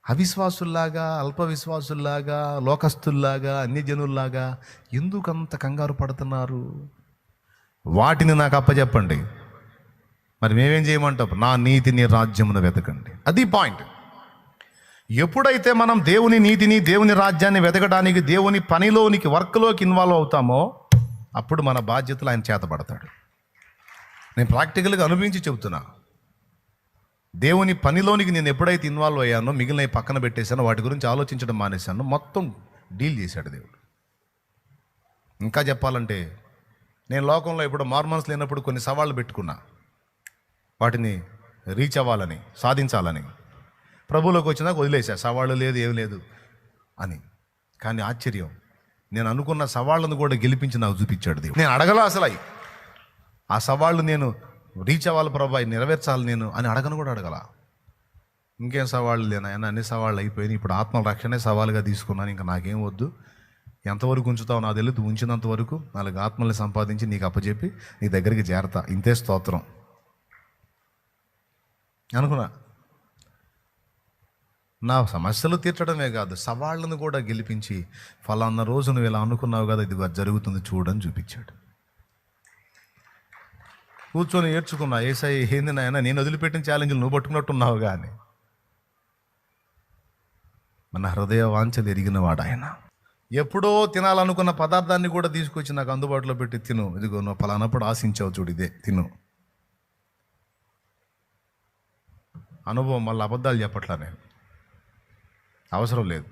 అవిశ్వాసుల్లాగా, అల్ప విశ్వాసుల్లాగా, లోకస్తుల్లాగా, అన్యజనుల్లాగా ఎందుకంత కంగారు పడుతున్నారు? వాటిని నాకు అప్పచెప్పండి. మరి మేమేం చేయమంటాం? నా నీతిని, రాజ్యమును వెతకండి. అది పాయింట్. ఎప్పుడైతే మనం దేవుని నీతిని, దేవుని రాజ్యాన్ని వెతకడానికి, దేవుని పనిలోనికి, వర్క్లోకి ఇన్వాల్వ్ అవుతామో అప్పుడు మన బాధ్యతలు ఆయన చేతపడతాడు. నేను ప్రాక్టికల్గా అనుభవించి చెబుతున్నా. దేవుని పనిలోనికి నేను ఎప్పుడైతే ఇన్వాల్వ్ అయ్యానో, మిగిలిన పక్కన పెట్టేశానో, వాటి గురించి ఆలోచించడం మానేశాను, మొత్తం డీల్ చేశాడు దేవుడు. ఇంకా చెప్పాలంటే, నేను లోకంలో ఇప్పుడు మార్మన్స్ లేనప్పుడు కొన్ని సవాళ్ళు పెట్టుకున్నా, వాటిని రీచ్ అవ్వాలని, సాధించాలని. ప్రభువులోకి వచ్చినాక వదిలేశా, సవాళ్ళు లేదు, ఏం లేదు అని. కానీ ఆశ్చర్యం, నేను అనుకున్న సవాళ్ళను కూడా గెలిపించి నాకు చూపించాడు దేవుడు. నేను అడగలా అసలు ఆ సవాళ్ళు నేను రీచ్ అవ్వాలి ప్రభా, నెరవేర్చాలి నేను అని అడగను కూడా అడగల. ఇంకేం సవాళ్ళు లేనాయన, అన్ని సవాళ్ళు అయిపోయినాయి. ఇప్పుడు ఆత్మ రక్షణే సవాలుగా తీసుకున్నాను. ఇంకా నాకేం వద్దు, ఎంతవరకు ఉంచుతావు నాకు తెలియదు, ఉంచినంత వరకు 4 ఆత్మల్ని సంపాదించి నీకు అప్పచెప్పి నీ దగ్గరికి చేరతా, ఇంతే స్తోత్రం అనుకున్నా. నా సమస్యలు తీర్చడమే కాదు, సవాళ్ళను కూడా గెలిపించి, ఫలానా రోజు నువ్వు ఇలా అనుకున్నావు కదా, ఇది జరుగుతుంది చూడని చూపించాడు. కూర్చొని ఏడ్చుకున్నా, ఏసయ్య ఏంది నాయన, నేను వదిలిపెట్టిన ఛాలెంజ్లు నువ్వు పట్టుకున్నట్టున్నావు కానీ. మన హృదయ వాంఛలు ఎరిగిన వాడు ఆయన. ఎప్పుడో తినాలనుకున్న పదార్థాన్ని కూడా తీసుకొచ్చి నాకు అందుబాటులో పెట్టి, తిను, ఇదిగో నువ్వు ఫలానప్పుడు ఆశించావు చూడు, ఇదే తిను. అనుభవం, మళ్ళీ అబద్ధాలు చెప్పట్లా నేను, అవసరం లేదు.